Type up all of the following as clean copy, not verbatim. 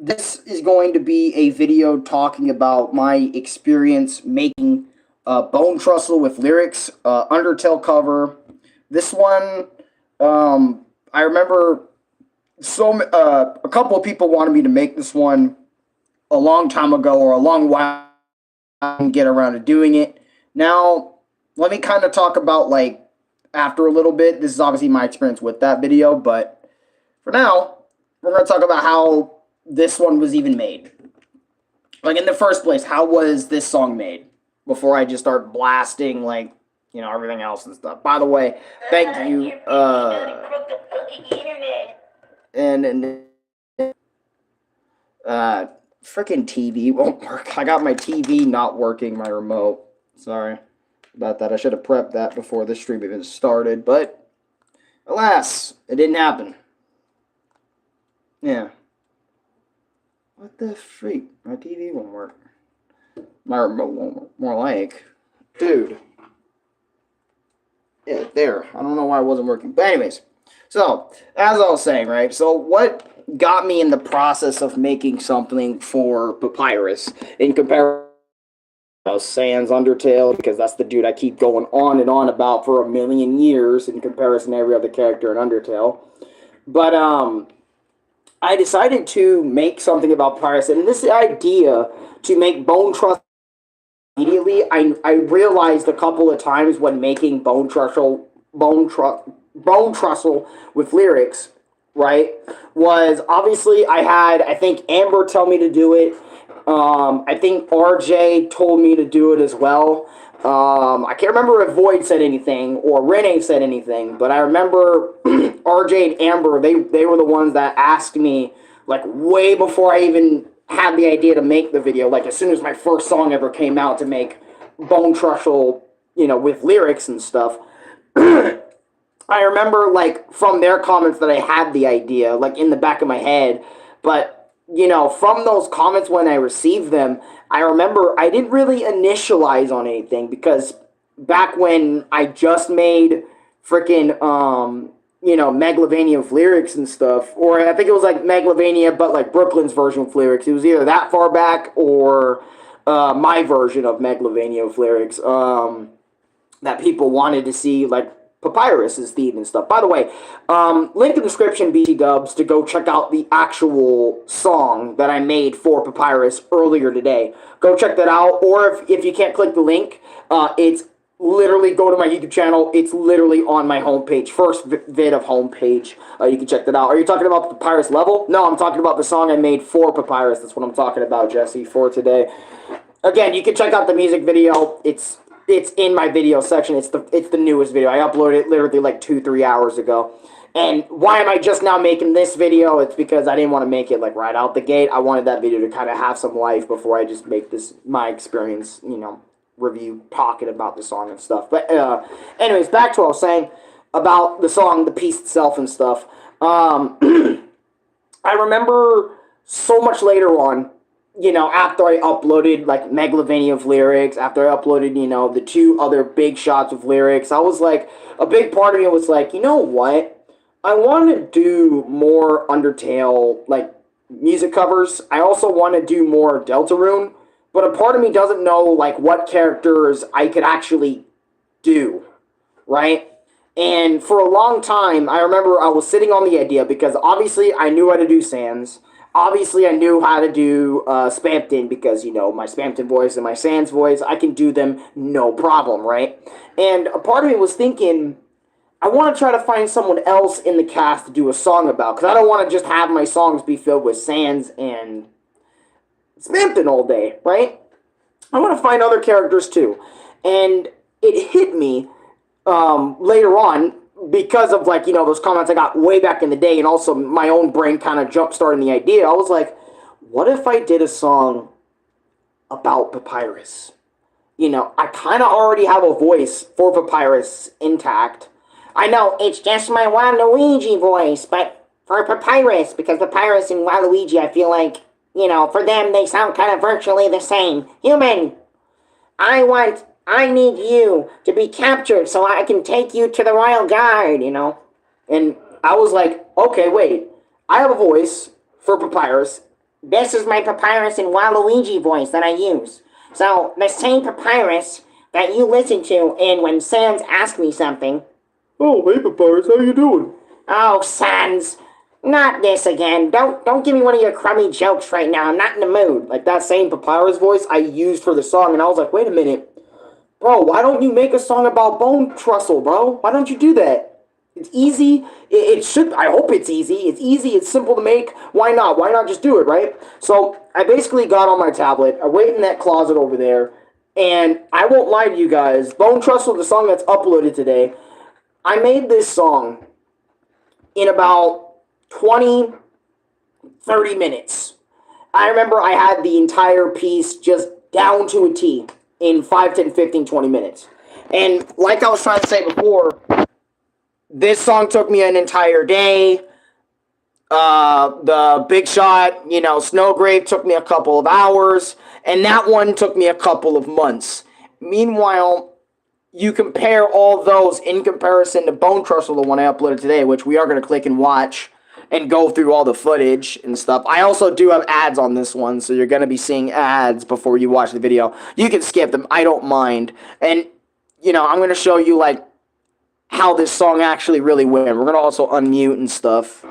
This is going to be a video talking about my experience making Bonetrousle with lyrics, Undertale cover. This one, I remember a couple of people wanted me to make this one a long time ago or a long while and get around to doing it. Now, let me kind of talk about like after a little bit. This is obviously my experience with that video, but for now, we're going to talk about how this one was even made. Like in the first place, how was this song made? Before I just start blasting like, everything else and stuff. By the way, thank you. And freaking TV won't work. I got my TV not working, my remote. Sorry about that. I should have prepped that before the stream even started, but alas, it didn't happen. Yeah. What the freak? My TV won't work. My remote won't work. More like, dude. Yeah, there. I don't know why it wasn't working. But anyways, so, as I was saying, right? So, what got me in the process of making something for Papyrus in comparison to Sans Undertale, because that's the dude I keep going on and on about for a million years in comparison to every other character in Undertale. But, I decided to make something about Papyrus, and this idea to make Bonetrousle immediately, I realized a couple of times when making Bonetrousle with lyrics, right, was obviously I think Amber tell me to do it. I think RJ told me to do it as well. I can't remember if Void said anything or Renee said anything, but I remember RJ and Amber, they were the ones that asked me, like, way before I even had the idea to make the video, like, as soon as my first song ever came out to make Bonetrousle, with lyrics and stuff. I remember, like, from their comments that I had the idea, like, in the back of my head, but from those comments when I received them, I remember I didn't really initialize on anything because back when I just made freaking, Megalovania with lyrics and stuff, or I think it was like Megalovania, but like Brooklyn's version with lyrics. It was either that far back or my version of Megalovania with lyrics that people wanted to see, like Papyrus's theme and stuff. By the way, link in the description, BT Dubs, to go check out the actual song that I made for Papyrus earlier today. Go check that out, or if you can't click the link, it's literally, go to my YouTube channel. It's literally on my homepage. First vid of homepage. You can check that out. Are you talking about the Papyrus level? No, I'm talking about the song I made for Papyrus. That's what I'm talking about, Jesse, for today. Again, you can check out the music video. It's in my video section. It's the newest video. I uploaded it literally like 2-3 hours ago. And why am I just now making this video? It's because I didn't want to make it like right out the gate. I wanted that video to kind of have some life before I just make this my experience, review talking about the song and stuff. But anyways, back to what I was saying about the song, the piece itself and stuff. I remember so much later on, after I uploaded, like, Megalovania of lyrics, after I uploaded, the 2 other big shots of lyrics, I was like, a big part of me was like, you know what? I want to do more Undertale, like, music covers. I also want to do more Deltarune, but a part of me doesn't know, like, what characters I could actually do, right? And for a long time, I remember I was sitting on the idea, because obviously I knew how to do Sans. Obviously, I knew how to do Spamton because, my Spamton voice and my Sans voice, I can do them no problem, right? And a part of me was thinking, I want to try to find someone else in the cast to do a song about, because I don't want to just have my songs be filled with Sans and Spamton all day, right? I want to find other characters too. And it hit me later on, because of, like, those comments I got way back in the day, and also my own brain kind of jump-starting the idea. I was like, what if I did a song about Papyrus? I kind of already have a voice for Papyrus intact. I know, it's just my Waluigi voice, but for Papyrus, because Papyrus and Waluigi, I feel like, for them, they sound kind of virtually the same. Human, I need you to be captured so I can take you to the Royal Guard, And I was like, okay, wait. I have a voice for Papyrus, This is my Papyrus and Waluigi voice that I use. So, the same Papyrus that you listen to and when Sans asks me something. Oh, hey Papyrus, how you doing? Oh, Sans, not this again. Don't give me one of your crummy jokes right now. I'm not in the mood. Like that same Papyrus voice I used for the song, and I was like, wait a minute. Bro, why don't you make a song about Bonetrousle, bro? Why don't you do that? It's easy. It should. I hope it's easy. It's easy. It's simple to make. Why not? Why not just do it, right? So I basically got on my tablet. I wait in that closet over there, and I won't lie to you guys. Bonetrousle, the song that's uploaded today, I made this song in about 20, 30 minutes. I remember I had the entire piece just down to a T in 5, 10, 15, 20 minutes. And like I was trying to say before, this song took me an entire day. The Big Shot, Snowgrave took me a couple of hours. And that one took me a couple of months. Meanwhile, you compare all those in comparison to Bonetrousle, the one I uploaded today, which we are going to click and watch and go through all the footage and stuff. I also do have ads on this one, so you're going to be seeing ads before you watch the video. You can skip them. I don't mind. And, I'm going to show you, like, how this song actually really went. We're going to also unmute and stuff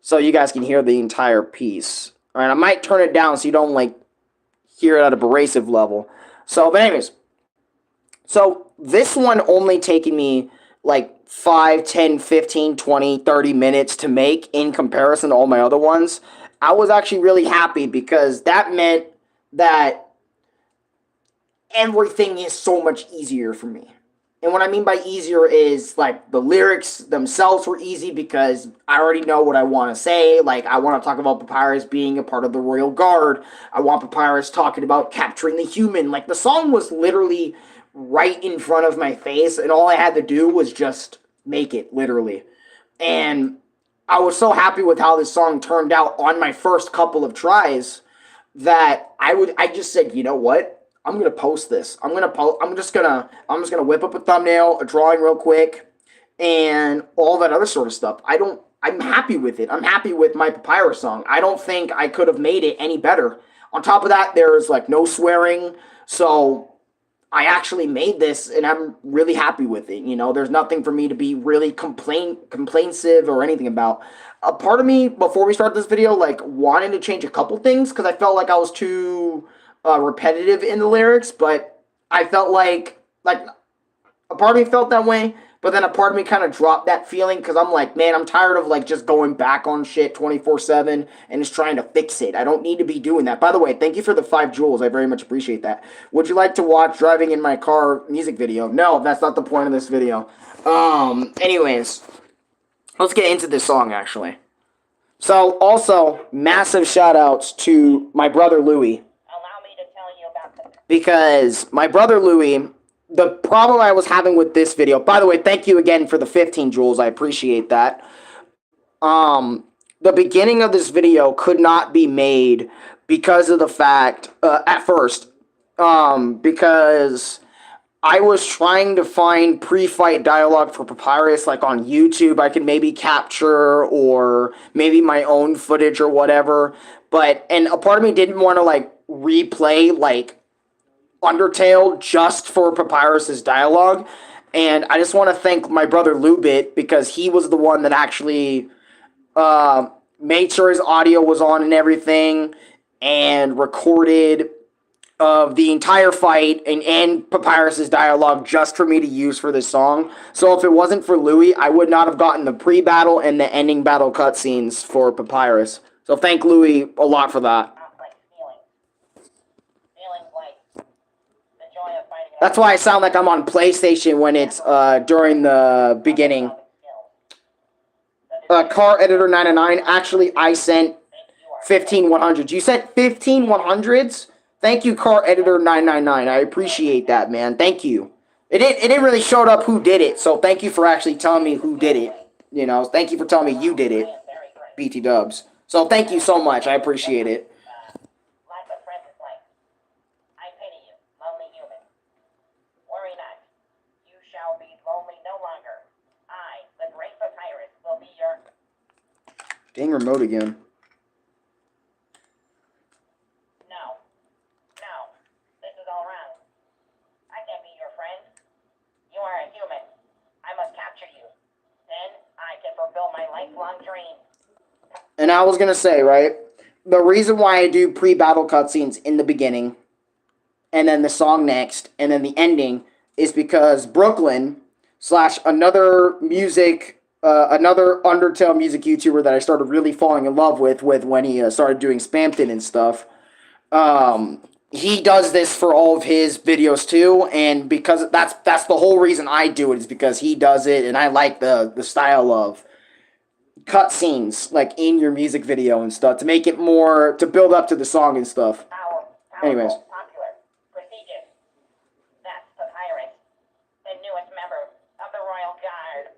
so you guys can hear the entire piece. All right, I might turn it down so you don't, like, hear it at a abrasive level. So, but anyways. So, this one only taking me, like, 5, 10, 15, 20, 30 minutes to make in comparison to all my other ones. I was actually really happy because that meant that everything is so much easier for me. And what I mean by easier is, like, the lyrics themselves were easy because I already know what I want to say. Like, I want to talk about Papyrus being a part of the Royal Guard. I want Papyrus talking about capturing the human. Like, the song was literally right in front of my face, and all I had to do was just make it, literally. And I was so happy with how this song turned out on my first couple of tries that I just said, you know what? I'm gonna post this. I'm just gonna whip up a thumbnail, a drawing real quick, and all that other sort of stuff. I'm happy with it. I'm happy with my Papyrus song. I don't think I could have made it any better. On top of that, there's like no swearing, so I actually made this, and I'm really happy with it. There's nothing for me to be really complainsive or anything about. A part of me, before we start this video, like, wanted to change a couple things, because I felt like I was too repetitive in the lyrics, but I felt like, a part of me felt that way, but then a part of me kind of dropped that feeling, because I'm like, man, I'm tired of, like, just going back on shit 24/7 and just trying to fix it. I don't need to be doing that. By the way, thank you for the 5 jewels. I very much appreciate that. Would you like to watch Driving in My Car music video? No, that's not the point of this video. Anyways, let's get into this song, actually. So, also, massive shout-outs to my brother Louie. Allow me to tell you about this. Because my brother Louie, the problem I was having with this video, by the way, thank you again for the 15 jewels, I appreciate that. The beginning of this video could not be made because of the fact, at first, because I was trying to find pre-fight dialogue for Papyrus, like on YouTube. I could maybe capture, or maybe my own footage or whatever. And a part of me didn't want to, like, replay, like, Undertale just for Papyrus's dialogue. And I just want to thank my brother Lubit, because he was the one that actually made sure his audio was on and everything, and recorded of the entire fight and Papyrus's dialogue just for me to use for this song. So if it wasn't for Louis, I would not have gotten the pre-battle and the ending battle cutscenes for Papyrus. So thank Louis a lot for that. That's why I sound like I'm on PlayStation when it's during the beginning. Car Editor 999, actually I sent 15-100s. You sent 15-100s? Thank you, Car Editor 999. I appreciate that, man. Thank you. It didn't really show up who did it, so thank you for actually telling me who did it. Thank you for telling me you did it, BT Dubs. So thank you so much. I appreciate it. Dang remote again. And I was gonna say, right, the reason why I do pre-battle cutscenes in the beginning, and then the song next, and then the ending, is because Brooklyn slash another Undertale music YouTuber that I started really falling in love with when he started doing Spamton and stuff. He does this for all of his videos too, and because that's the whole reason I do it is because he does it, and I like the style of cutscenes like in your music video and stuff to make it more to build up to the song and stuff. Anyways. Popular, prestigious. That's Papyrus, the newest member of the Royal Guard.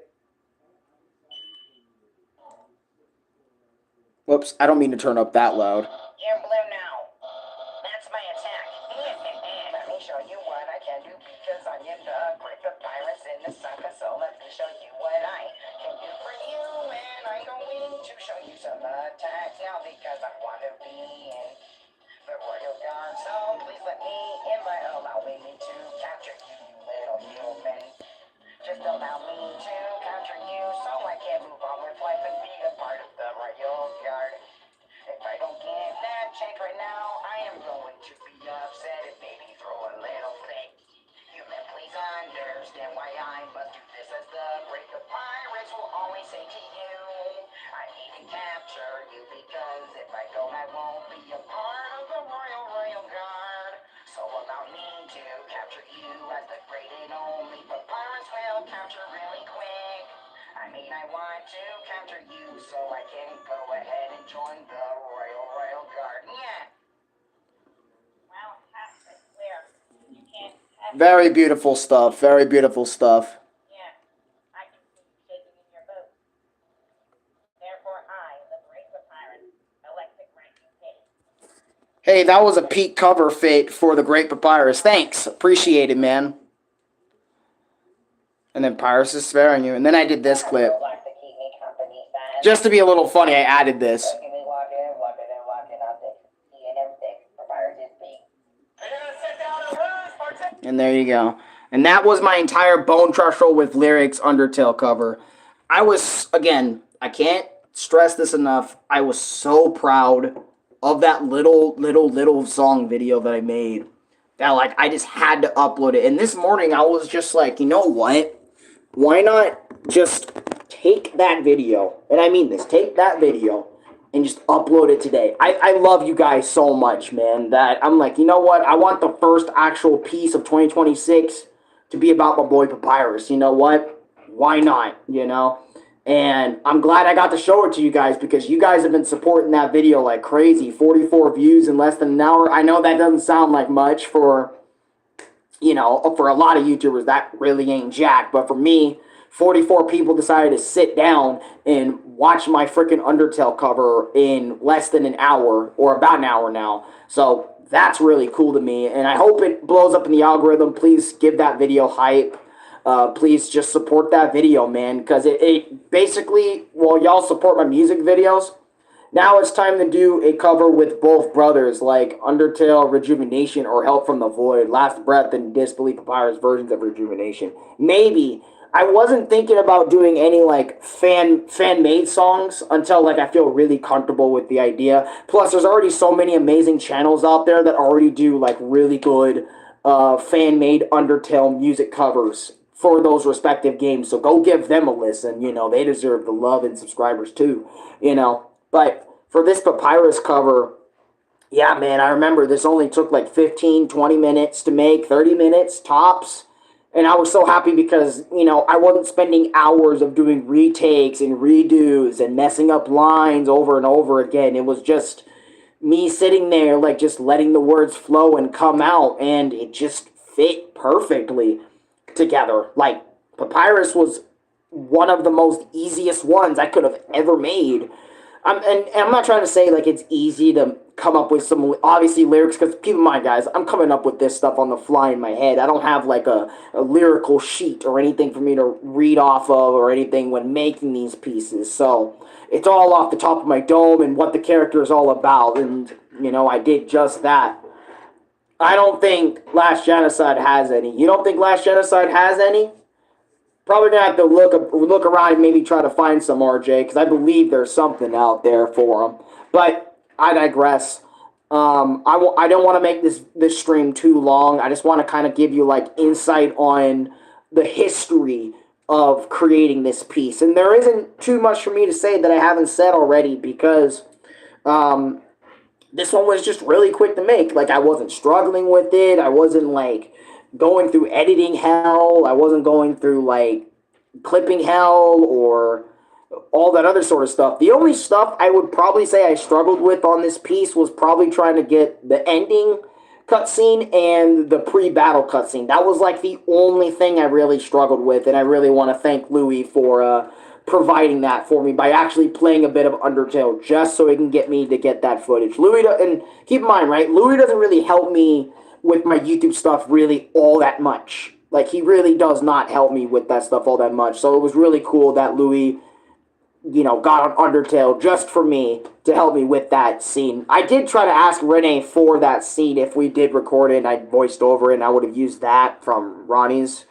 Whoops, I don't mean to turn up that loud. You're blue now. That's my attack. Let me show you what I can do because I am the great Papyrus in the saga. So let me show you what I can do for you. And I'm going to show you some attacks now because I want to be in the Royal Guard. So please allow me to capture you, you little human. Just allow me to capture you so I can move on with life and be a part of the Royal Guard. If I don't get that check right now, I am going to be upset and maybe throw a little fit. Human, please understand why I must do this as the great Papyrus will always say to you. I need to capture you because if I don't, I won't be a part of the Royal Guard. So allow me to capture you as the great and only Papyrus will capture really quick. I mean, I want to capture you so I can go ahead and join the Royal Guard. Yeah. Well, that's clear. You can't have Very beautiful stuff. Very beautiful stuff. Yeah, I can see you shaking in your boots. Therefore, I, the great Papyrus, elect to grant you pity. Hey, that was a peak cover fit for the Great Papyrus. Thanks. Appreciate it, man. And then Pyrus is sparing you. And then I did this clip. Just to be a little funny, I added this. And there you go. And that was my entire Bonetrousle with lyrics Undertale cover. I was, again, I can't stress this enough. I was so proud of that little song video that I made. That, like, I just had to upload it. And this morning, I was just like, you know what? Why not just take that video, and I mean this, take that video, and just upload it today. I love you guys so much, man, that I'm like, you know what? I want the first actual piece of 2026 to be about my boy Papyrus. You know what? Why not, you know? And I'm glad I got to show it to you guys because you guys have been supporting that video like crazy. 44 views in less than an hour. I know that doesn't sound like much for, you know, for a lot of YouTubers, that really ain't jack. But for me, 44 people decided to sit down and watch my freaking Undertale cover in less than an hour, or about an hour now. So that's really cool to me, and I hope it blows up in the algorithm. Please give that video hype. Please just support that video, man, because it basically, well, y'all support my music videos. Now it's time to do a cover with both brothers, like Undertale, Rejuvenation, or Help from the Void, Last Breath, and Disbelief Papyrus versions of Rejuvenation. Maybe. I wasn't thinking about doing any, like, fan-made songs until, like, I feel really comfortable with the idea. Plus, there's already so many amazing channels out there that already do, like, really good fan-made Undertale music covers for those respective games. So go give them a listen. You know, they deserve the love and subscribers, too, you know. But for this Papyrus cover, yeah, man, I remember this only took like 15, 20 minutes to make, 30 minutes tops. And I was so happy because, you know, I wasn't spending hours of doing retakes and redos and messing up lines over and over again. It was just me sitting there, like, just letting the words flow and come out. And it just fit perfectly together. Like, Papyrus was one of the most easiest ones I could have ever made. And I'm not trying to say, like, it's easy to come up with some, obviously, lyrics, because keep in mind, guys, I'm coming up with this stuff on the fly in my head. I don't have, like, a lyrical sheet or anything for me to read off of or anything when making these pieces. So it's all off the top of my dome and what the character is all about. And, you know, I did just that. I don't think Last Genocide has any. You don't think Last Genocide has any? Probably gonna have to look around and maybe try to find some RJ because I believe there's something out there for them. But I digress. I don't want to make this stream too long. I just want to kind of give you like insight on the history of creating this piece, and there isn't too much for me to say that I haven't said already because this one was just really quick to make. Like, I wasn't struggling with it. I wasn't like going through editing hell. I wasn't going through like clipping hell or all that other sort of stuff. The only stuff I would probably say I struggled with on this piece was probably trying to get the ending cutscene and the pre-battle cutscene. That was like the only thing I really struggled with, and I really want to thank Louis for providing that for me by actually playing a bit of Undertale just so he can get me to get that footage. And keep in mind, right, Louis doesn't really help me with my YouTube stuff really all that much. Like, he really does not help me with that stuff all that much. So it was really cool that Louis, you know, got on Undertale just for me to help me with that scene. I did try to ask Renee for that scene if we did record it and I voiced over it, and I would have used that from Ronnie's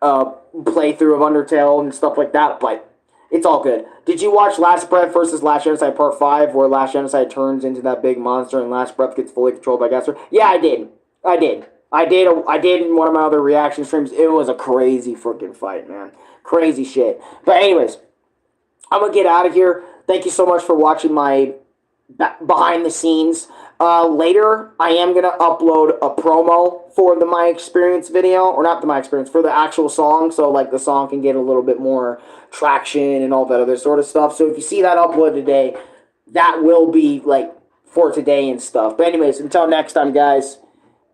playthrough of Undertale and stuff like that, but it's all good. Did you watch Last Breath versus Last Genocide Part 5, where Last Genocide turns into that big monster and Last Breath gets fully controlled by Gaster? Yeah, I did in one of my other reaction streams. It was a crazy freaking fight, man. Crazy shit. But anyways, I'm going to get out of here. Thank you so much for watching my behind the scenes. Later, I am going to upload a promo for the My Experience video. Or not the My Experience, for the actual song. So, like, the song can get a little bit more traction and all that other sort of stuff. So, if you see that upload today, that will be, like, for today and stuff. But anyways, until next time, guys.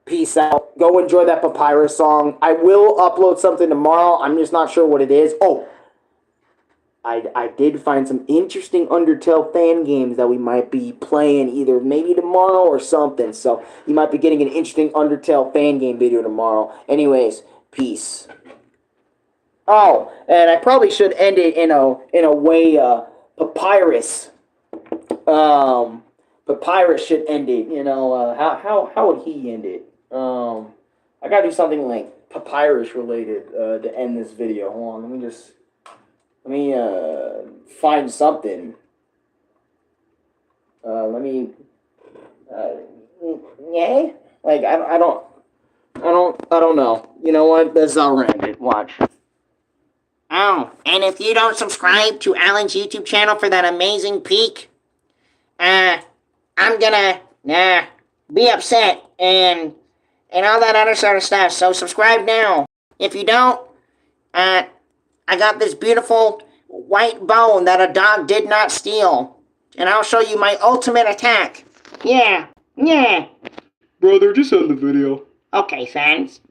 Peace out. Go enjoy that Papyrus song. I will upload something tomorrow. I'm just not sure what it is. Oh, I did find some interesting Undertale fan games that we might be playing either maybe tomorrow or something. So you might be getting an interesting Undertale fan game video tomorrow. Anyways, peace. Oh, and I probably should end it in a way Papyrus. Papyrus should end it. You know, how would he end it? I gotta do something like Papyrus related to end this video. Hold on, let me find something. Yeah, like I don't know. You know what? That's how we're ended. Watch. Oh, and if you don't subscribe to Alan's YouTube channel for that amazing peak, I'm gonna be upset and all that other sort of stuff. So subscribe now. If you don't, I got this beautiful white bone that a dog did not steal, and I'll show you my ultimate attack. Yeah. Brother, just end the video. Okay, fans.